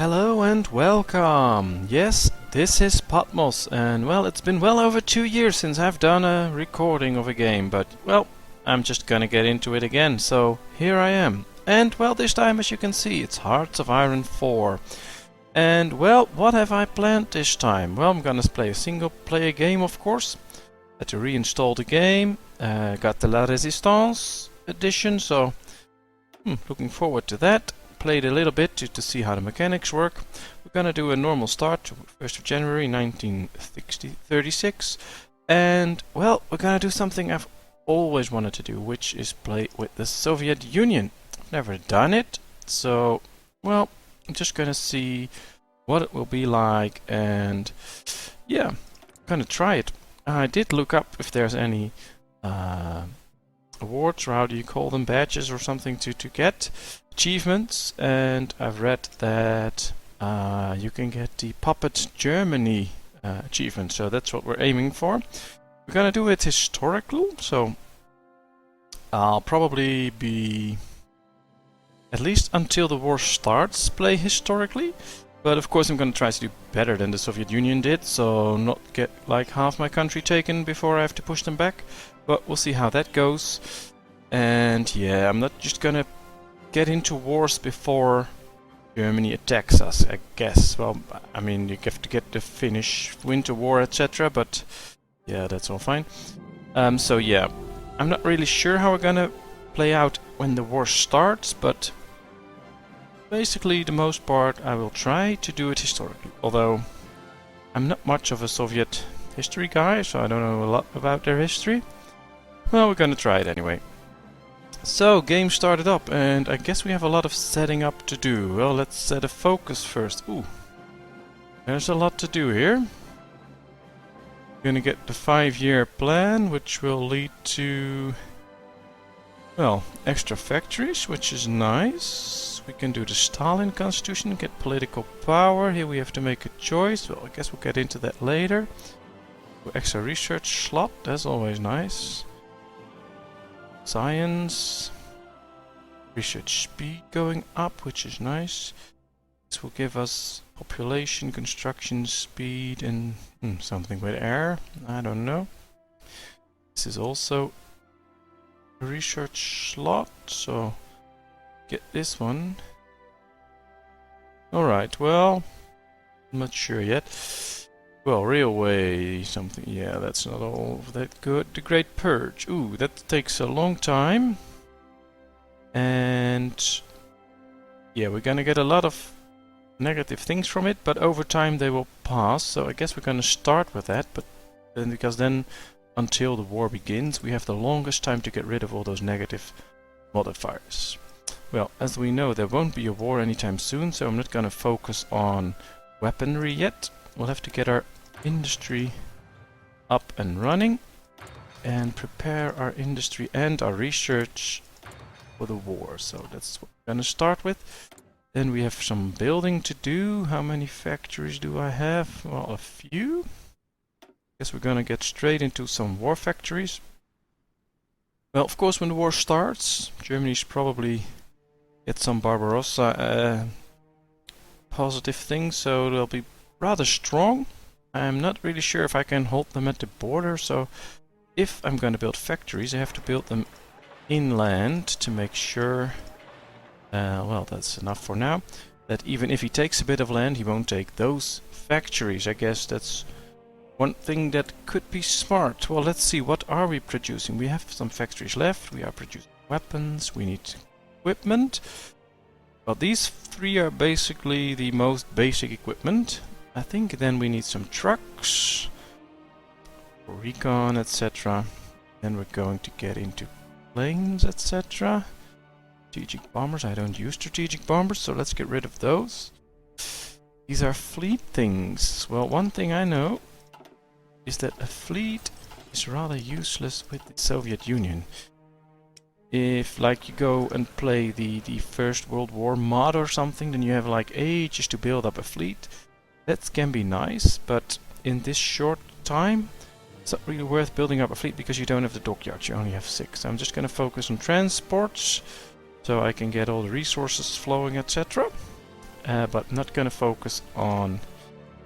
Hello and welcome! Yes, this is Patmos, and well, it's been well over 2 years since I've done a recording of a game, but well, I'm just gonna get into it again, so here I am. And well, this time, as you can see, it's Hearts of Iron 4. And well, what have I planned this time? Well, I'm gonna play a single player game, of course. Had to reinstall the game, got the La Resistance edition, so looking forward to that. Played a little bit to see how the mechanics work. We're gonna do a normal start, 1st of January 1936, and well, we're gonna do something I've always wanted to do, which is play with the Soviet Union. I've never done it, so well, I'm just gonna see what it will be like, and yeah, I'm gonna try it. I did look up if there's any awards, or how do you call them, badges or something to get achievements, and I've read that you can get the Puppet Germany achievement, so that's what we're aiming for. We're gonna do it historical, so I'll probably be, at least until the war starts, play historically, but of course I'm gonna try to do better than the Soviet Union did, so not get like half my country taken before I have to push them back. But we'll see how that goes. And yeah, I'm not just gonna get into wars before Germany attacks us, I guess. Well, I mean, you have to get the Finnish Winter War, etc. But yeah, that's all fine. So yeah, I'm not really sure how we're gonna play out when the war starts, but basically the most part I will try to do it historically. Although I'm not much of a Soviet history guy, so I don't know a lot about their history. Well, we're gonna try it anyway. So, game started up, and I guess we have a lot of setting up to do. Well, let's set a focus first. Ooh, there's a lot to do here. Gonna get the 5-year plan, which will lead to, well, extra factories, which is nice. We can do the Stalin constitution, get political power. Here we have to make a choice. Well, I guess we'll get into that later. Extra research slot, that's always nice. Science, research speed going up, which is nice. This will give us population, construction speed, and something with air. I don't know. This is also a research slot, so get this one. Alright, well, I'm not sure yet. Well, railway, something, yeah, that's not all that good. The Great Purge, ooh, that takes a long time. And yeah, we're gonna get a lot of negative things from it, but over time they will pass. So I guess we're gonna start with that, but then, because then until the war begins, we have the longest time to get rid of all those negative modifiers. Well, as we know, there won't be a war anytime soon, so I'm not gonna focus on weaponry yet. We'll have to get our industry up and running and prepare our industry and our research for the war. So that's what we're gonna start with. Then we have some building to do. How many factories do I have? Well, a few. Guess we're gonna get straight into some war factories. Well, of course, when the war starts, Germany's probably get some Barbarossa positive things, so they'll be rather strong. I'm not really sure if I can hold them at the border, so if I'm going to build factories, I have to build them inland to make sure, well, that's enough for now, that even if he takes a bit of land, he won't take those factories. I guess that's one thing that could be smart. Well, let's see, what are we producing? We have some factories left, we are producing weapons, we need equipment. Well, these three are basically the most basic equipment. I think then we need some trucks, for recon, etc. Then we're going to get into planes, etc. Strategic bombers. I don't use strategic bombers, so let's get rid of those. These are fleet things. Well, one thing I know is that a fleet is rather useless with the Soviet Union. If, like, you go and play the First World War mod or something, then you have like ages to build up a fleet. That can be nice, but in this short time, it's not really worth building up a fleet because you don't have the dockyards, you only have 6. I'm just gonna focus on transports, so I can get all the resources flowing, etc. but not gonna focus on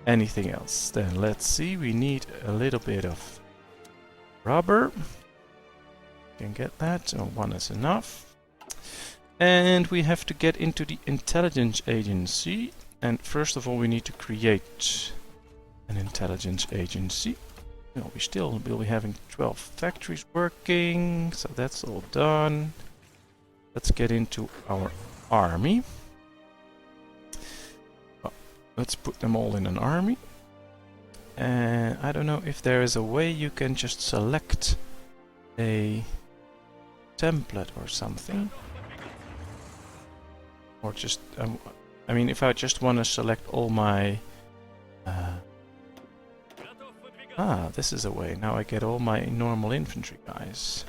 anything else. Then let's see, we need a little bit of rubber. Can get that, oh, one is enough. And we have to get into the intelligence agency. And first of all, we need to create an intelligence agency. Well, we still will be having 12 factories working, so that's all done. Let's get into our army. Well, let's put them all in an army. And I don't know if there is a way you can just select a template or something. Or just, I mean, if I just want to select all my... this is a way. Now I get all my normal infantry guys.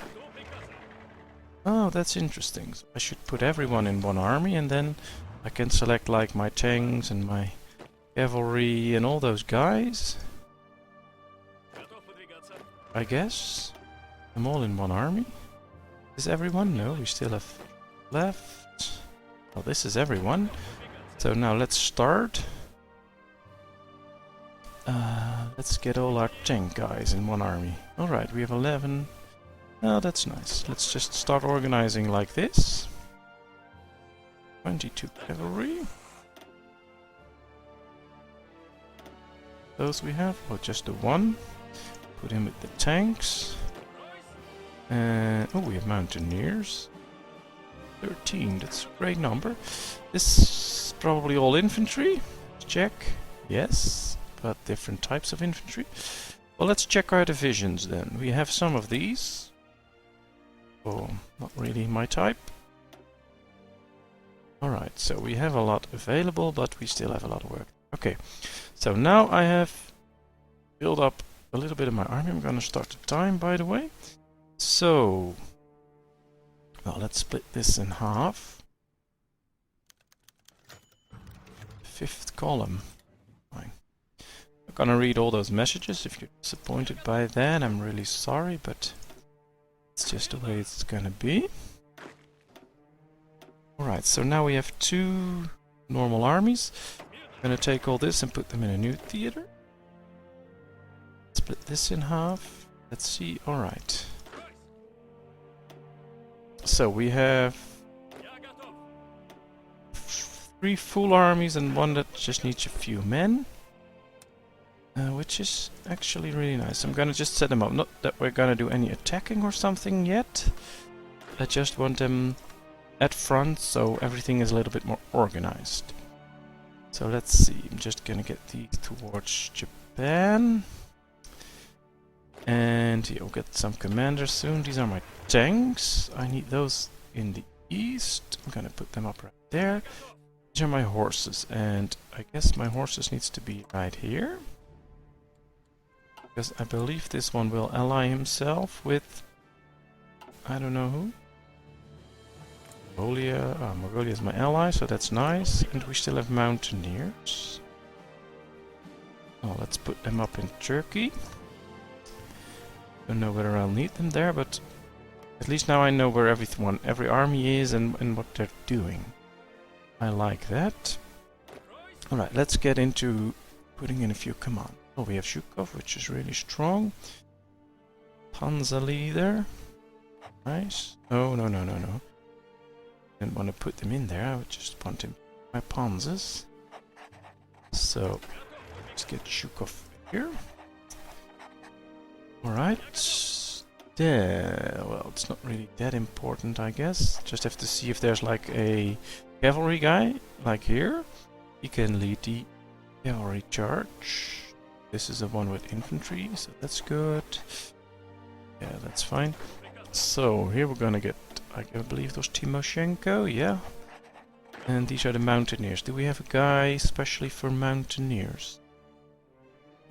Oh, that's interesting. So I should put everyone in one army and then I can select like my tanks and my cavalry and all those guys. I guess. I'm all in one army. Is everyone? No, we still have left. Well, this is everyone. So now let's start. Let's get all our tank guys in one army. Alright, we have 11. Oh, that's nice. Let's just start organizing like this. 22 cavalry. Those we have, or just the one. Put him with the tanks. Oh, we have mountaineers. 13, that's a great number. This is probably all infantry. Check. Yes, but different types of infantry. Well, let's check our divisions then. We have some of these. Oh, not really my type. Alright, so we have a lot available, but we still have a lot of work. Okay, so now I have built up a little bit of my army. I'm gonna start the time, by the way. So, well, let's split this in half. Fifth column. Fine. I'm gonna read all those messages. If you're disappointed by that, I'm really sorry, but it's just the way it's gonna be. Alright, so now we have 2 normal armies. I'm gonna take all this and put them in a new theater. Split this in half. Let's see. Alright. So we have 3 full armies and one that just needs a few men. Which is actually really nice. I'm gonna just set them up. Not that we're gonna do any attacking or something yet. I just want them at front so everything is a little bit more organized. So let's see. I'm just gonna get these towards Japan. And yeah, we'll get some commanders soon. These are my tanks. I need those in the east. I'm gonna put them up right there. These are my horses, and I guess my horses needs to be right here. Because I believe this one will ally himself with... I don't know who. Mongolia. Oh, Mongolia is my ally, so that's nice. And we still have mountaineers. Oh, let's put them up in Turkey. Don't know whether I'll need them there, but at least now I know where every army is and what they're doing. I like that. Alright, let's get into putting in a few commands. Oh, we have Zhukov, which is really strong. Panzer leader. Nice. Oh, no. Didn't want to put them in there, I would just want him my panzers. So, let's get Zhukov here. Alright. There. Well, it's not really that important, I guess. Just have to see if there's like a cavalry guy, like here. He can lead the cavalry charge. This is the one with infantry, so that's good. Yeah, that's fine. So, here we're gonna get, I believe those Timoshenko, yeah. And these are the mountaineers. Do we have a guy especially for mountaineers?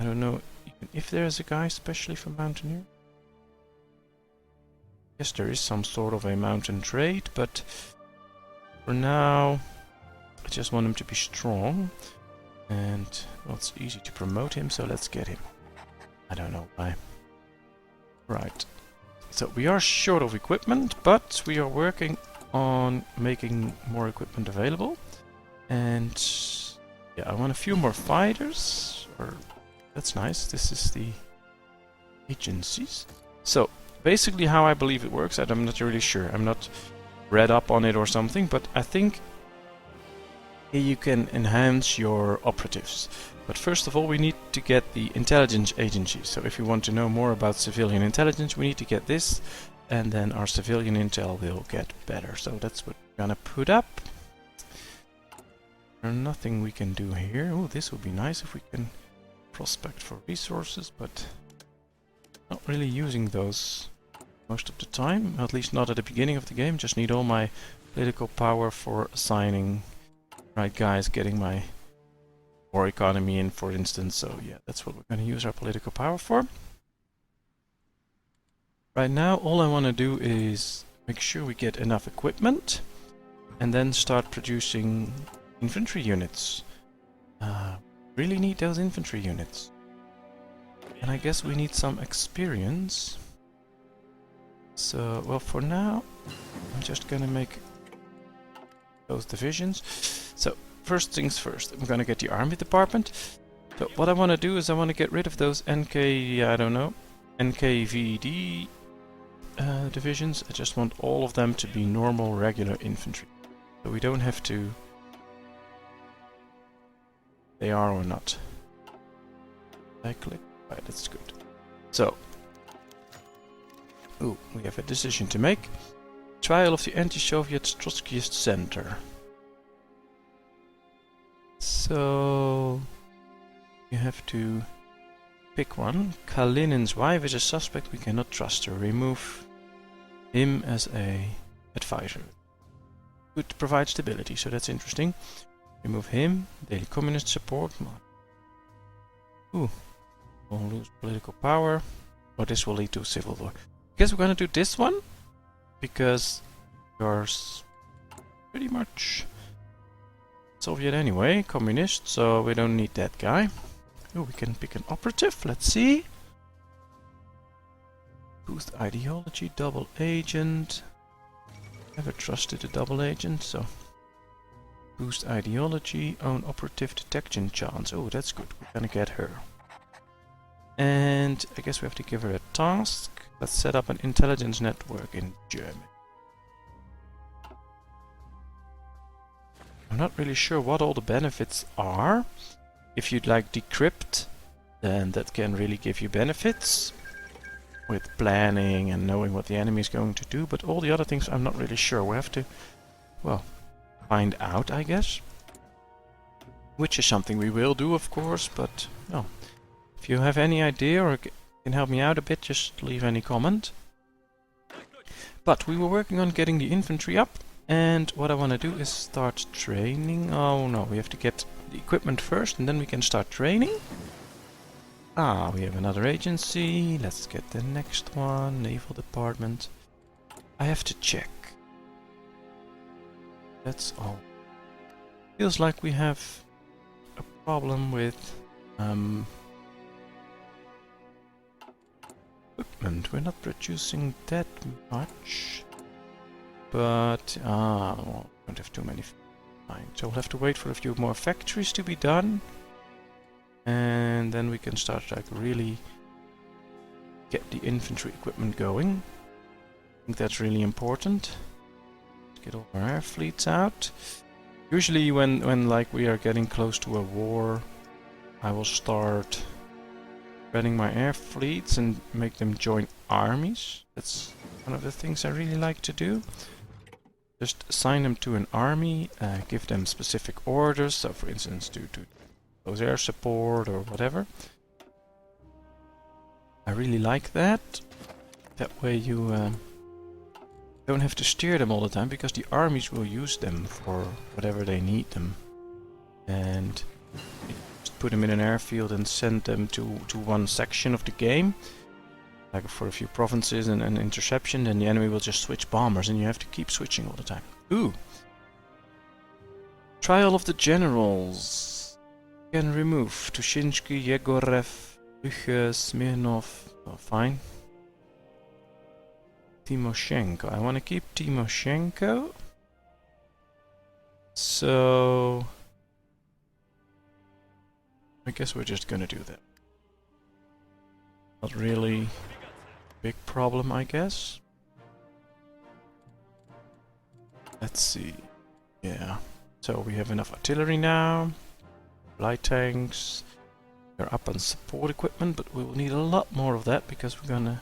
I don't know even if there's a guy especially for mountaineers. Yes, there is some sort of a mountain trade, but for now, I just want him to be strong. And, well, it's easy to promote him, so let's get him. I don't know why. Right. So, we are short of equipment, but we are working on making more equipment available. And yeah, I want a few more fighters. That's nice. This is the agencies. So basically how I believe it works, I'm not really sure. I'm not read up on it or something, but I think you can enhance your operatives. But first of all, we need to get the intelligence agency. So if you want to know more about civilian intelligence, we need to get this, and then our civilian intel will get better. So that's what we're gonna put up. There's nothing we can do here. Oh, this would be nice if we can prospect for resources, but not really using those most of the time, at least not at the beginning of the game. Just need all my political power for assigning right guys, getting my war economy in, for instance. So yeah, that's what we're going to use our political power for. Right now, all I want to do is make sure we get enough equipment and then start producing infantry units. Really need those infantry units. And I guess we need some experience. So, well, for now, I'm just gonna make those divisions. So, first things first, I'm gonna get the army department. So, what I want to do is I want to get rid of those NKVD divisions. I just want all of them to be normal, regular infantry. So we don't have to... They are or not. I click. Right, that's good. So, we have a decision to make. Trial of the anti-Soviet Trotskyist Center. So, you have to pick one. Kalinin's wife is a suspect. We cannot trust her. Remove him as a advisor. Could provide stability, so that's interesting. Remove him. Daily communist support. Ooh. We'll lose political power. Or this will lead to civil war. I guess we're gonna do this one. Because yours pretty much Soviet anyway, communist, so we don't need that guy. Oh, we can pick an operative, let's see. Boost ideology, double agent. Never trusted a double agent, so boost ideology, own operative detection chance. Oh, that's good. We're gonna get her. And I guess we have to give her a task. Let's set up an intelligence network in Germany. I'm not really sure what all the benefits are. If you'd like decrypt, then that can really give you benefits with planning and knowing what the enemy is going to do, but all the other things I'm not really sure. We have to, well, find out, I guess. Which is something we will do, of course, but no. If you have any idea or can help me out a bit, just leave any comment. But we were working on getting the infantry up, and what I want to do is start training. Oh no, we have to get the equipment first, and then we can start training. Ah, we have another agency. Let's get the next one. Naval Department. I have to check. That's all. Feels like we have a problem with equipment. We're not producing that much. But we don't have too many. Fine. So we'll have to wait for a few more factories to be done. And then we can start like really get the infantry equipment going. I think that's really important. Let's get all our air fleets out. Usually when like we are getting close to a war, I will start spreading my air fleets and make them join armies. That's one of the things I really like to do. Just assign them to an army, give them specific orders. So for instance, to close air support or whatever. I really like that. That way you don't have to steer them all the time, because the armies will use them for whatever they need them. And just put them in an airfield and send them to one section of the game. Like for a few provinces and an interception, then the enemy will just switch bombers and you have to keep switching all the time. Ooh! Trial of the Generals. Can remove Tushinsky, Yegorev, Luche, Smirnov. Oh, fine. Timoshenko. I want to keep Timoshenko. So I guess we're just gonna do that. Not really big problem, I guess. Let's see. Yeah. So we have enough artillery now. Light tanks. They're up on support equipment, but we will need a lot more of that because we're gonna...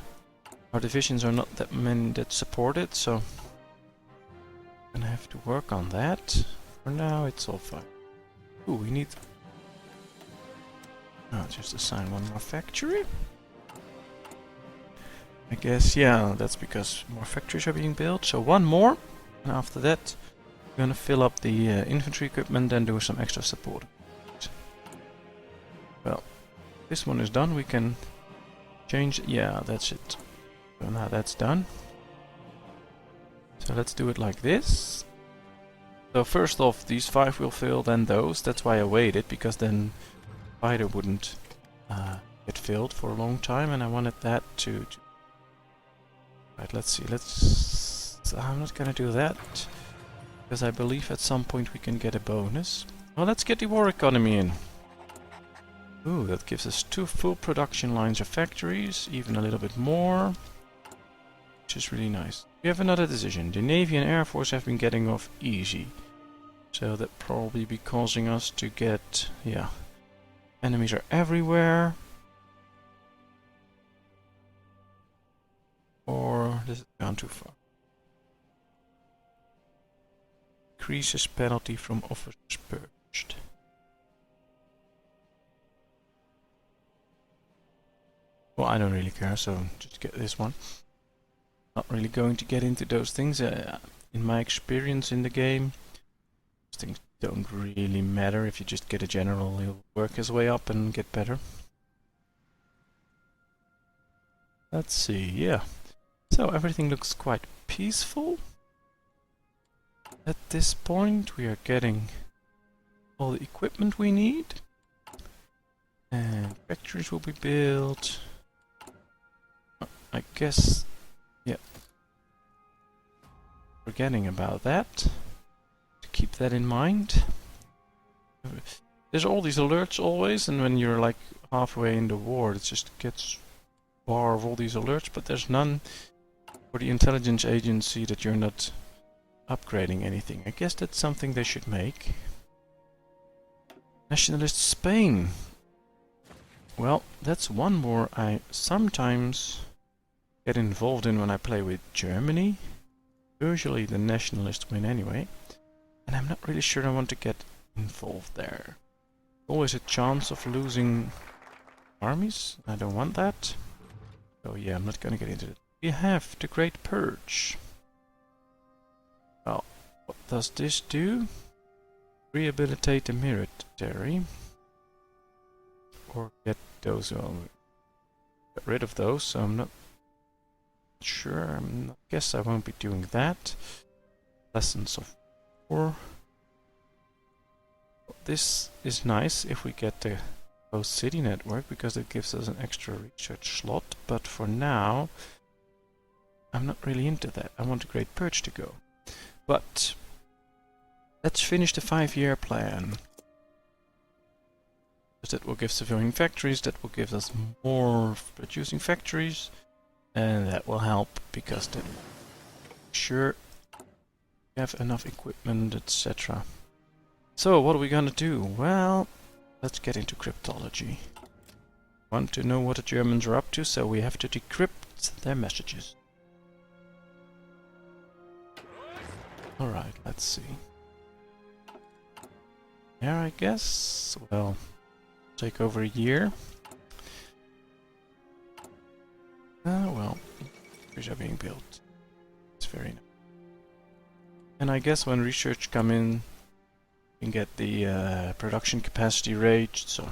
Our divisions are not that many that support it, so... Gonna have to work on that. For now, it's all fine. Ooh, we need... Oh, just assign one more factory. I guess, yeah, that's because more factories are being built. So one more, and after that, we're gonna fill up the infantry equipment and do some extra support. Well, this one is done. We can change. Yeah, that's it. So now that's done. So let's do it like this. So first off, these 5 will fill, then those. That's why I waited, because then fighter wouldn't get filled for a long time, and I wanted that to... Right, let's see. I'm not gonna do that, because I believe at some point we can get a bonus. Well, let's get the war economy in. Ooh, that gives us 2 full production lines of factories, even a little bit more, which is really nice. We have another decision. The Navy and Air Force have been getting off easy, so that probably be causing us to get, yeah, enemies are everywhere. Or this has gone too far. Increases penalty from officers purged. Well, I don't really care, so just get this one. Not really going to get into those things. In my experience in the game, those things don't really matter. If you just get a general, he'll work his way up and get better. Let's see, yeah. So everything looks quite peaceful. At this point, we are getting all the equipment we need. And factories will be built. I guess, yeah, forgetting about that, to keep that in mind. There's all these alerts always, and when you're like halfway in the war, it just gets bar of all these alerts, but there's none for the intelligence agency that you're not upgrading anything. I guess that's something they should make. Nationalist Spain. Well, that's one more I sometimes get involved in when I play with Germany. Usually the nationalists win anyway, and I'm not really sure I want to get involved there. Always a chance of losing armies. I don't want that. So yeah, I'm not gonna get into it. We have the Great Purge. Well, what does this do? Rehabilitate the military. Or get those, well, get rid of those, so I'm not sure. I guess I won't be doing that. Lessons of war. This is nice if we get the closed city network, because it gives us an extra research slot, but for now I'm not really into that. I want the Great Purge to go. But let's finish the 5-year plan. That will give civilian factories, that will give us more producing factories, and that will help because then sure we have enough equipment, etc. So what are we gonna do? Well, let's get into cryptology. Want to know what the Germans are up to, so we have to decrypt their messages. Alright, let's see. There, I guess. Well, take over a year. Well, factories are being built. It's very nice. And I guess when research come in, you can get the production capacity raised. So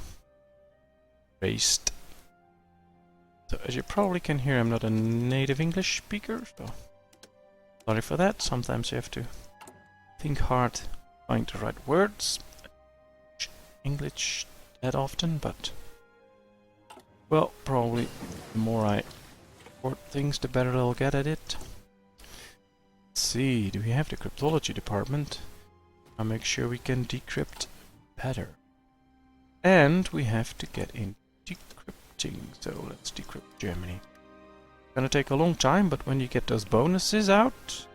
as you probably can hear, I'm not a native English speaker, so sorry for that. Sometimes you have to think hard, find the right words. English that often, but well, probably the more I report things, the better I'll get at it. Let's see, do we have the cryptology department? I'll make sure we can decrypt better. And we have to get in decrypting. So let's decrypt Germany. Gonna take a long time, but when you get those bonuses out,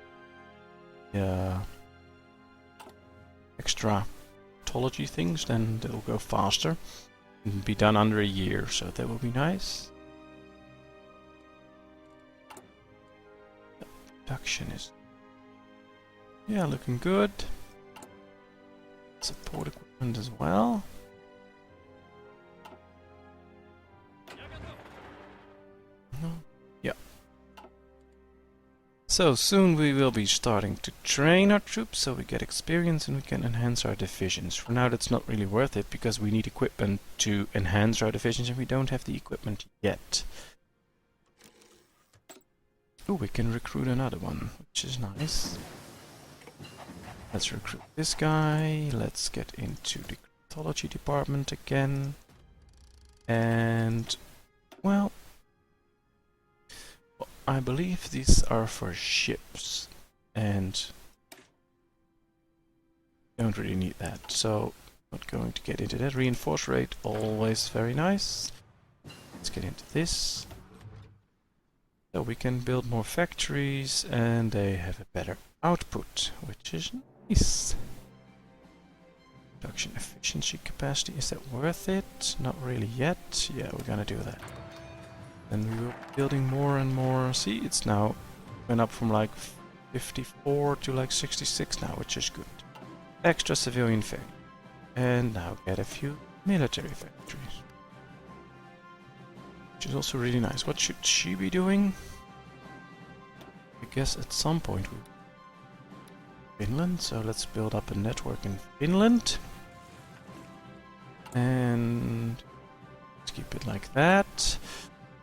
extra pathology things, then it'll go faster and be done under a year. So that will be nice. Production is looking good. Support equipment as well. Yeah. So soon we will be starting to train our troops so we get experience and we can enhance our divisions. For now that's not really worth it because we need equipment to enhance our divisions and we don't have the equipment yet. Oh, we can recruit another one, which is nice. Let's recruit this guy. Let's get into the cryptology department again. And, well, I believe these are for ships. And don't really need that. So, not going to get into that. Reinforce rate, always very nice. Let's get into this. So we can build more factories and they have a better output, which is nice. Production efficiency capacity, is that worth it? Not really yet. Yeah, we're gonna do that. Then we will be building more and more. See, it's now went up from like 54 to like 66 now, which is good. Extra civilian factory. And now get a few military factories. Which is also really nice. What should she be doing? I guess at some point we Finland, so let's build up a network in Finland. And let's keep it like that.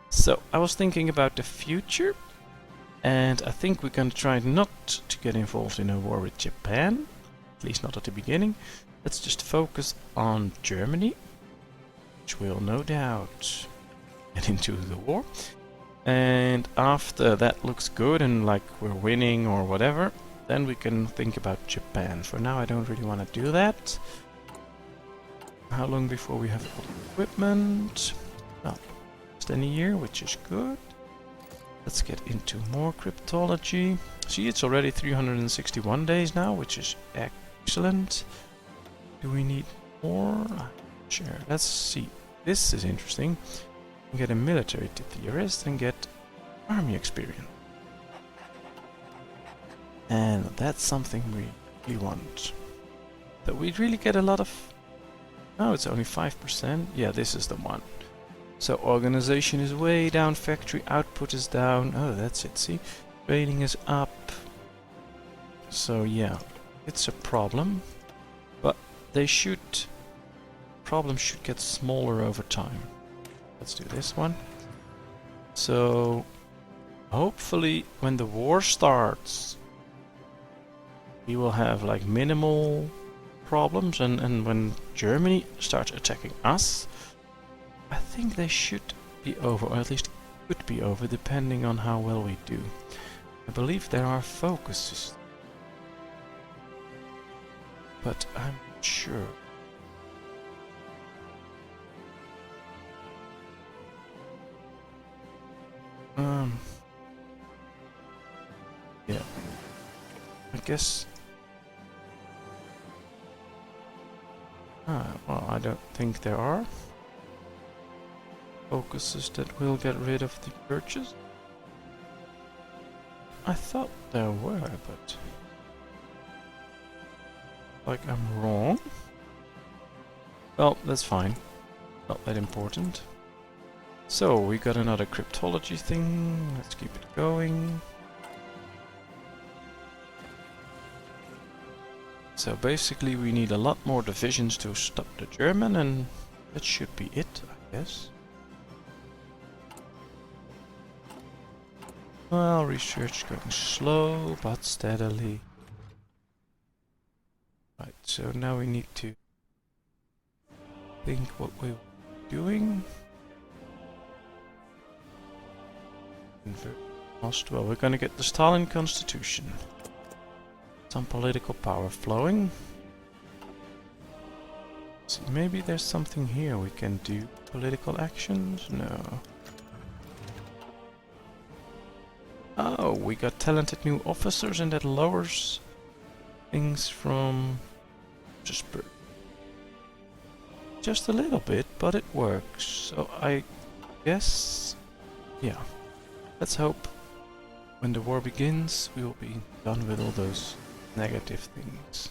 So I was thinking about the future, and I think we're gonna try not to get involved in a war with Japan, at least not at the beginning. Let's just focus on Germany, which will no doubt get into the war. And after that looks good and like we're winning or whatever, then we can think about Japan. For now I don't really want to do that. How long before we have all the equipment? Well, just in a year, which is good. Let's get into more cryptology. See, it's already 361 days now, which is excellent. Do we need more? Sure, let's see. This is interesting. Get a military theorist and get army experience. And that's something we really want. That we really get a lot of... Oh, it's only 5%. Yeah, this is the one. So organization is way down, factory output is down. Oh, that's it, see? Training is up. So yeah, it's a problem. But they should... Problems should get smaller over time. Let's do this one. So, hopefully when the war starts, we will have like minimal problems, and when Germany starts attacking us, I think they should be over, or at least could be over, depending on how well we do. I believe there are focuses, but I'm not sure. Yeah. I guess... well, I don't think there are focuses that will get rid of the churches. I thought there were, but... like I'm wrong? Well, that's fine. Not that important. So, we got another cryptology thing. Let's keep it going. So basically we need a lot more divisions to stop the German, and that should be it, I guess. Well, research going slow, but steadily. Right, so now we need to think what we're doing. Well, we're gonna get the Stalin Constitution. Some political power flowing. see. Maybe there's something here we can do. Political actions? No. Oh, we got talented new officers and that lowers things from just a little bit, but it works. So I guess, yeah. Let's hope when the war begins we will be done with all those negative things.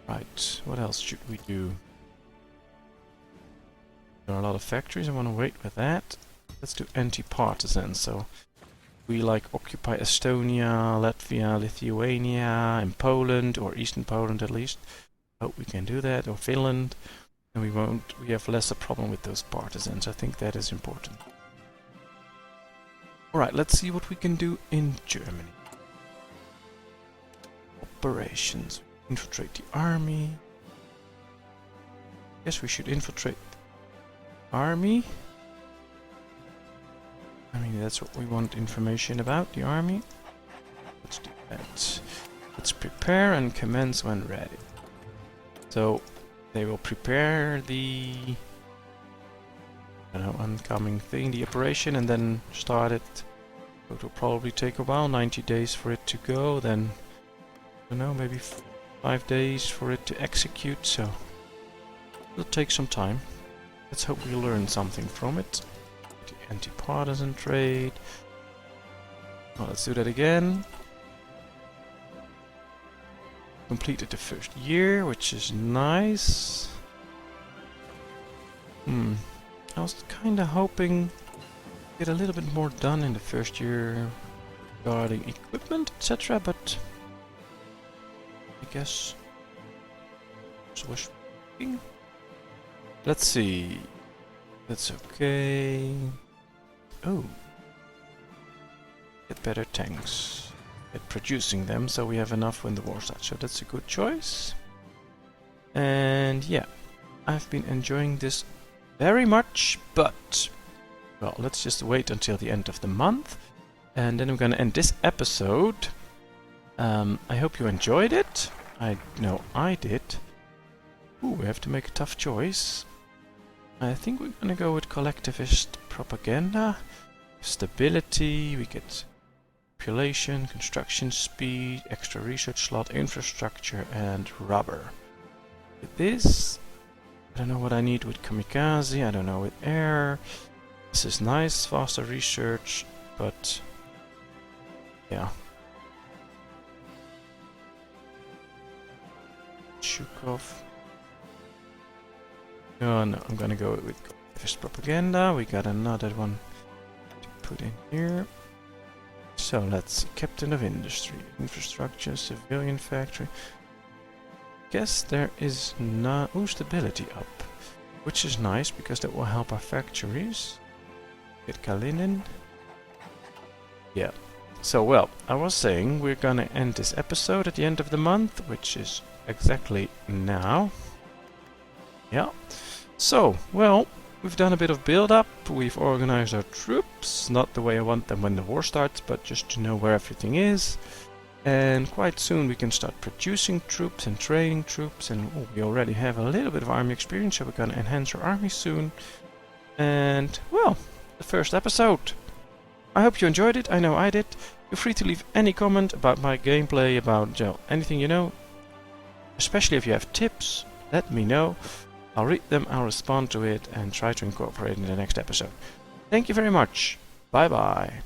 Right, what else should we do? There are a lot of factories, I want to wait with that. Let's do anti-partisan, so we like occupy Estonia, Latvia, Lithuania, and Poland, or Eastern Poland at least. Hope we can do that, or Finland. And we have less a problem with those partisans. I think that is important. Alright, let's see what we can do in Germany. Operations. Infiltrate the army. Yes, we should infiltrate the army. I mean, that's what we want information about, the army. Let's do that. Let's prepare and commence when ready. So, they will prepare the oncoming thing, the operation, and then start it. So it will probably take a while, 90 days for it to go, then, I don't know, maybe 5 days for it to execute, so it'll take some time. Let's hope we learn something from it. The anti-partisan trade. Well, let's do that again. Completed the first year, which is nice. I was kinda hoping to get a little bit more done in the first year regarding equipment, etc., but I guess it's working. Let's see. That's okay. Oh. Get better tanks. At producing them, so we have enough when the war starts. So that's a good choice. And yeah, I've been enjoying this very much, but well, let's just wait until the end of the month, and then I'm gonna end this episode. I hope you enjoyed it. I know I did. Ooh, we have to make a tough choice. I think we're gonna go with collectivist propaganda. Stability, we get population, construction speed, extra research slot, infrastructure, and rubber. With this, I don't know what I need with kamikaze, I don't know with air. This is nice, faster research, but yeah. Chukov. Oh no, I'm gonna go with collectivist propaganda. We got another one to put in here. So let's see, Captain of Industry, Infrastructure, Civilian Factory. Guess there is no stability up, which is nice because that will help our factories. Get Kalinin. Yeah. So well, I was saying we're gonna end this episode at the end of the month, which is exactly now. Yeah. So, well, we've done a bit of build-up, we've organized our troops, not the way I want them when the war starts, but just to know where everything is. And quite soon we can start producing troops and training troops, and we already have a little bit of army experience, so we're gonna enhance our army soon. And, well, the first episode. I hope you enjoyed it, I know I did. Feel free to leave any comment about my gameplay, about anything you know. Especially if you have tips, let me know. I'll read them, I'll respond to it, and try to incorporate it in the next episode. Thank you very much. Bye bye.